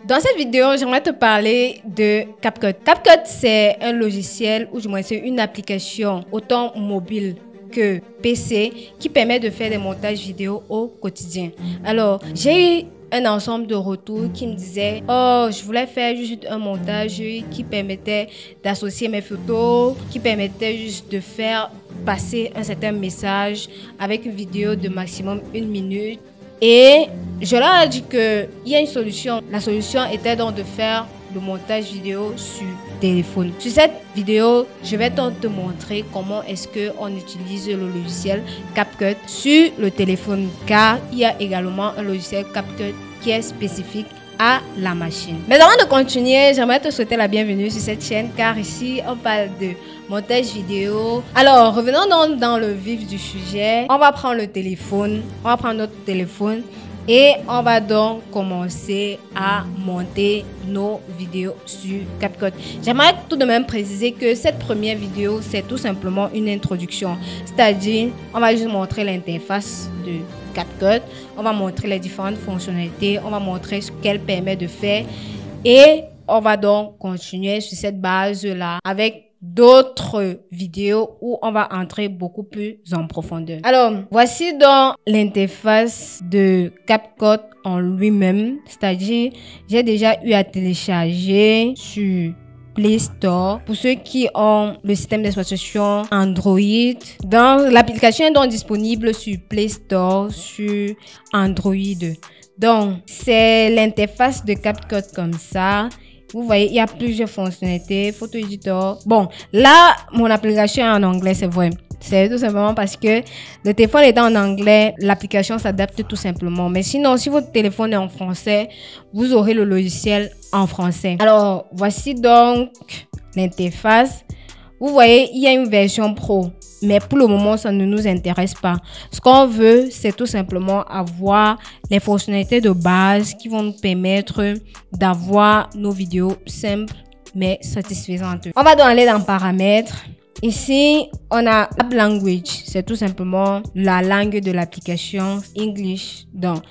Dans cette vidéo, j'aimerais te parler de CapCut. CapCut, c'est un logiciel ou du moins c'est une application autant mobile que PC qui permet de faire des montages vidéo au quotidien. Alors, j'ai eu un ensemble de retours qui me disaient « Oh, je voulais faire juste un montage qui permettait d'associer mes photos, qui permettait juste de faire passer un certain message avec une vidéo de maximum 1 minute. » Et je leur ai dit qu'il y a une solution. La solution était donc de faire le montage vidéo sur téléphone. Sur cette vidéo, je vais donc te montrer comment est-ce qu'on utilise le logiciel CapCut sur le téléphone, car il y a également un logiciel CapCut qui est spécifique à la machine. Mais avant de continuer, j'aimerais te souhaiter la bienvenue sur cette chaîne, car ici on parle de montage vidéo. Alors, revenons donc dans le vif du sujet. On va prendre le téléphone, on va prendre notre téléphone et on va donc commencer à monter nos vidéos sur CapCut. J'aimerais tout de même préciser que cette première vidéo, c'est tout simplement une introduction. C'est-à-dire, on va juste montrer l'interface de CapCut, on va montrer les différentes fonctionnalités, on va montrer ce qu'elle permet de faire et on va donc continuer sur cette base-là avec d'autres vidéos où on va entrer beaucoup plus en profondeur. Alors, voici donc l'interface de CapCut en lui-même, c'est-à-dire j'ai déjà eu à télécharger sur Play Store pour ceux qui ont le système d'exploitation Android. Dans l'application est donc disponible sur Play Store, sur Android. Donc, c'est l'interface de CapCut comme ça. Vous voyez, il y a plusieurs fonctionnalités, photo editor. Bon, là, mon application est en anglais, c'est vrai. C'est tout simplement parce que le téléphone étant en anglais, l'application s'adapte tout simplement. Mais sinon, si votre téléphone est en français, vous aurez le logiciel en français. Alors, voici donc l'interface. Vous voyez, il y a une version pro. Mais pour le moment, ça ne nous intéresse pas. Ce qu'on veut, c'est tout simplement avoir les fonctionnalités de base qui vont nous permettre d'avoir nos vidéos simples mais satisfaisantes. On va donc aller dans paramètres. Ici, on a App Language. C'est tout simplement la langue de l'application English. Donc,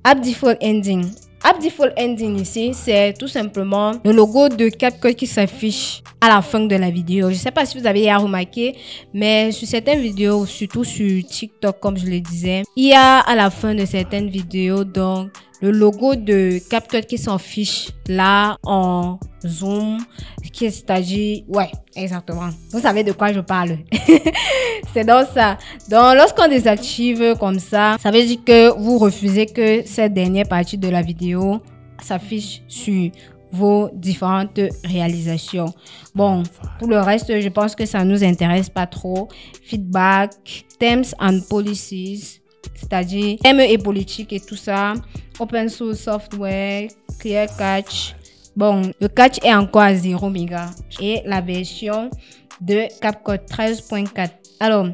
App Default Ending. App Default Ending ici, c'est tout simplement le logo de CapCut qui s'affiche à la fin de la vidéo. Je ne sais pas si vous avez remarqué, mais sur certaines vidéos, surtout sur TikTok, comme je le disais, il y a à la fin de certaines vidéos donc le logo de CapCut qui s'affiche là en zoom, qui c'est-à-dire, ouais, exactement. Vous savez de quoi je parle. C'est donc ça. Donc, lorsqu'on désactive comme ça, ça veut dire que vous refusez que cette dernière partie de la vidéo s'affiche sur vos différentes réalisations. Bon, pour le reste, je pense que ça nous intéresse pas trop. Feedback, Terms and Policies, c'est-à-dire thèmes et politiques et tout ça. Open source software, clear catch. Bon, le catch est encore à 0 mégas et la version de CapCut 13.4. Alors,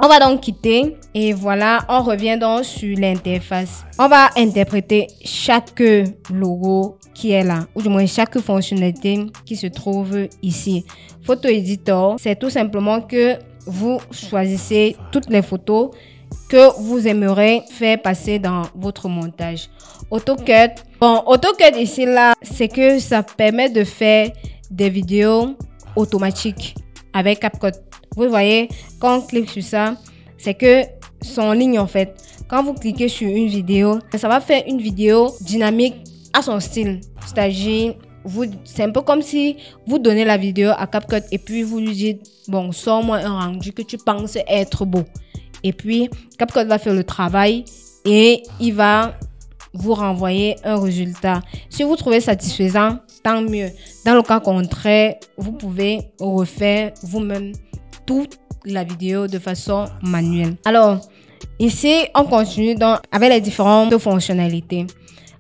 on va donc quitter et voilà, on revient donc sur l'interface. On va interpréter chaque logo qui est là, ou du moins chaque fonctionnalité qui se trouve ici. Photo Editor, c'est tout simplement que vous choisissez toutes les photos que vous aimeriez faire passer dans votre montage. AutoCut. Bon, AutoCut ici là, c'est que ça permet de faire des vidéos automatiques avec CapCut. Vous voyez, quand on clique sur ça, c'est que c'est en ligne en fait. Quand vous cliquez sur une vidéo, ça va faire une vidéo dynamique à son style. C'est-à-dire, c'est un peu comme si vous donnez la vidéo à CapCut et puis vous lui dites, bon, sors-moi un rendu que tu penses être beau. Et puis, CapCut va faire le travail et il va vous renvoyer un résultat. Si vous trouvez satisfaisant, tant mieux. Dans le cas contraire, vous pouvez refaire vous-même toute la vidéo de façon manuelle. Alors, ici, on continue donc avec les différentes fonctionnalités.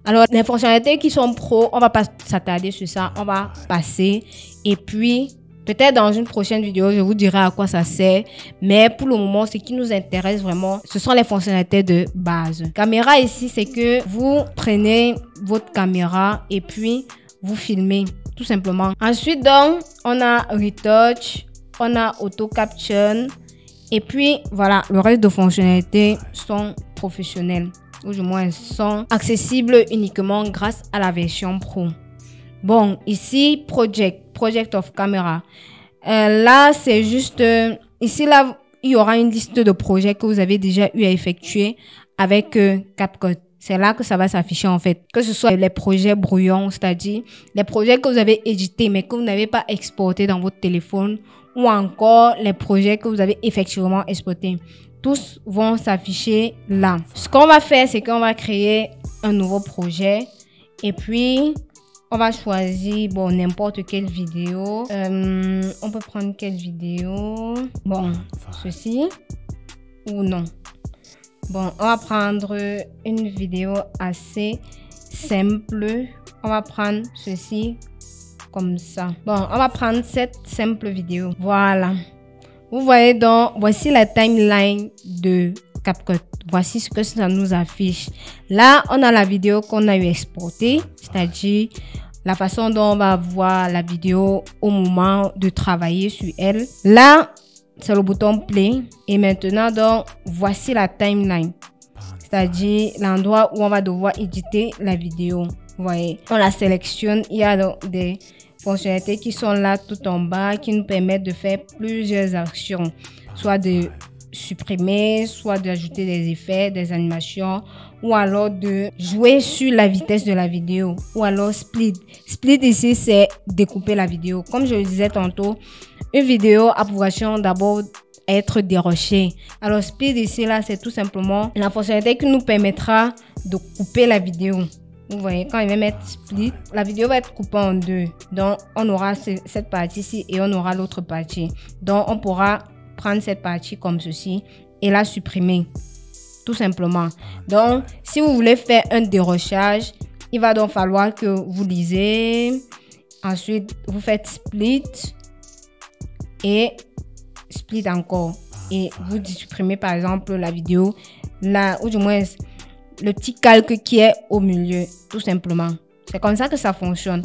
Alors, les fonctionnalités qui sont pro, on va pas s'attarder sur ça. On va passer et puis peut-être dans une prochaine vidéo, je vous dirai à quoi ça sert. Mais pour le moment, ce qui nous intéresse vraiment, ce sont les fonctionnalités de base. Caméra ici, c'est que vous prenez votre caméra et puis vous filmez tout simplement. Ensuite, donc, on a Retouch, on a Auto Caption et puis voilà, le reste de fonctionnalités sont professionnelles. ou du moins sont accessibles uniquement grâce à la version Pro. Bon, ici, Project of Camera. Là, c'est juste... ici, là, il y aura une liste de projets que vous avez déjà eu à effectuer avec CapCut. C'est là que ça va s'afficher en fait. Que ce soit les projets brouillons, c'est-à-dire les projets que vous avez édités mais que vous n'avez pas exportés dans votre téléphone, ou encore les projets que vous avez effectivement exportés. Tous vont s'afficher là. Ce qu'on va faire, c'est qu'on va créer un nouveau projet et puis on va choisir n'importe quelle vidéo. On peut prendre quelle vidéo? Bon, ceci ou non. Bon, on va prendre une vidéo assez simple. On va prendre ceci comme ça. Bon, on va prendre cette simple vidéo. Voilà. Vous voyez donc, voici la timeline de CapCut. Voici ce que ça nous affiche. Là, on a la vidéo qu'on a eu exportée, c'est-à-dire la façon dont on va voir la vidéo au moment de travailler sur elle. Là, c'est le bouton play. Et maintenant, donc, voici la timeline. C'est-à-dire l'endroit où on va devoir éditer la vidéo. Vous voyez, on la sélectionne. Il y a donc des fonctionnalités qui sont là tout en bas qui nous permettent de faire plusieurs actions. Soit de supprimer, soit d'ajouter des effets, des animations, ou alors de jouer sur la vitesse de la vidéo, ou alors split. Split ici, c'est découper la vidéo. Comme je le disais tantôt, une vidéo a pour vocation d'abord être dérochée. Alors split ici, là, c'est tout simplement la fonctionnalité qui nous permettra de couper la vidéo. Vous voyez, quand il va mettre split, la vidéo va être coupée en deux. Donc, on aura cette partie-ci et on aura l'autre partie. Donc, on pourra prendre cette partie comme ceci et la supprimer. Tout simplement. Donc, si vous voulez faire un dérochage, il va donc falloir que vous lisez. Ensuite, vous faites split et split encore. Et vous supprimez par exemple la vidéo, là, ou du moins le petit calque qui est au milieu, tout simplement. C'est comme ça que ça fonctionne.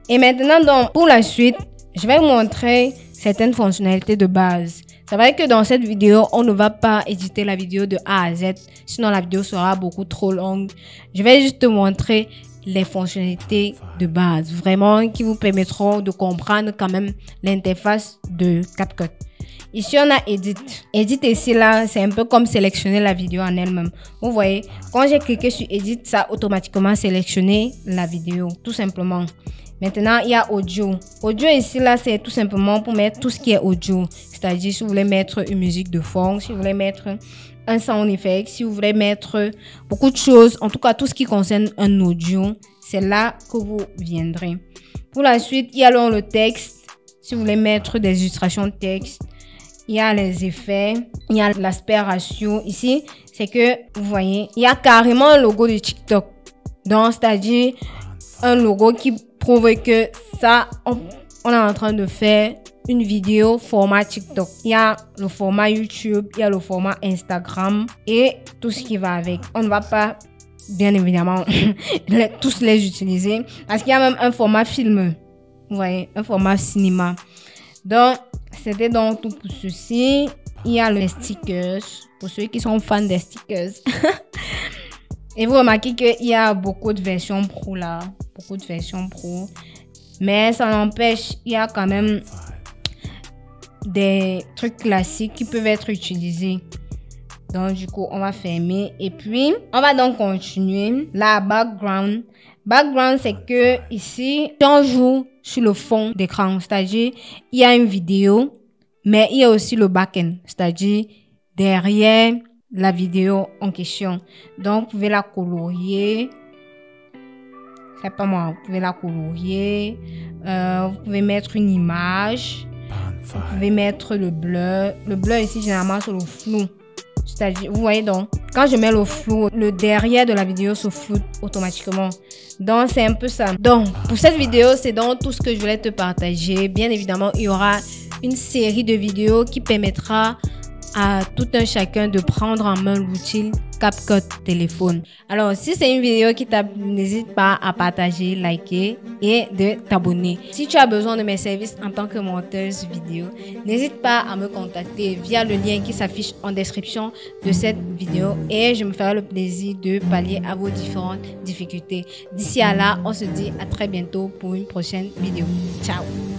Et maintenant, donc, pour la suite, je vais vous montrer certaines fonctionnalités de base. C'est vrai que dans cette vidéo, on ne va pas éditer la vidéo de A à Z, sinon la vidéo sera beaucoup trop longue. Je vais juste te montrer les fonctionnalités de base, vraiment, qui vous permettront de comprendre quand même l'interface de CapCut. Ici, on a Edit. Edit ici, là, c'est un peu comme sélectionner la vidéo en elle-même. Vous voyez, quand j'ai cliqué sur Edit, ça a automatiquement sélectionné la vidéo, tout simplement. Maintenant, il y a Audio. Audio ici, là, c'est tout simplement pour mettre tout ce qui est audio. C'est-à-dire, si vous voulez mettre une musique de fond, si vous voulez mettre un sound effect, si vous voulez mettre beaucoup de choses, en tout cas, tout ce qui concerne un audio, c'est là que vous viendrez. Pour la suite, il y a le texte. Si vous voulez mettre des illustrations de texte, il y a les effets, il y a l'aspect ratio. Ici, c'est que, vous voyez, il y a carrément un logo de TikTok. Donc, c'est-à-dire un logo qui prouve que ça, on est en train de faire une vidéo format TikTok. Il y a le format YouTube, il y a le format Instagram et tout ce qui va avec. On ne va pas, bien évidemment, tous les utiliser parce qu'il y a même un format film. Vous voyez, un format cinéma. Donc, c'était donc tout pour ceci. Il y a les stickers, pour ceux qui sont fans des stickers. Et vous remarquez qu'il y a beaucoup de versions pro là. Beaucoup de versions pro. Mais ça n'empêche, il y a quand même des trucs classiques qui peuvent être utilisés. Donc, du coup, on va fermer. Et puis, on va donc continuer. La background. Background, c'est que ici, on joue sur le fond d'écran. C'est-à-dire, il y a une vidéo, mais il y a aussi le back-end. C'est-à-dire, derrière la vidéo en question. Donc, vous pouvez la colorier. C'est pas moi. Vous pouvez la colorier. Vous pouvez mettre une image. Vous pouvez mettre le blur. Le blur ici, généralement, c'est le flou. C'est-à-dire, vous voyez donc, quand je mets le flou, le derrière de la vidéo se floute automatiquement. Donc, c'est un peu ça. Donc, pour cette vidéo, c'est donc tout ce que je voulais te partager. Bien évidemment, il y aura une série de vidéos qui permettra à tout un chacun de prendre en main l'outil CapCut téléphone. Alors, si c'est une vidéo qui t'a, n'hésite pas à partager, liker et de t'abonner. Si tu as besoin de mes services en tant que monteuse vidéo, n'hésite pas à me contacter via le lien qui s'affiche en description de cette vidéo et je me ferai le plaisir de pallier à vos différentes difficultés. D'ici à là, on se dit à très bientôt pour une prochaine vidéo. Ciao!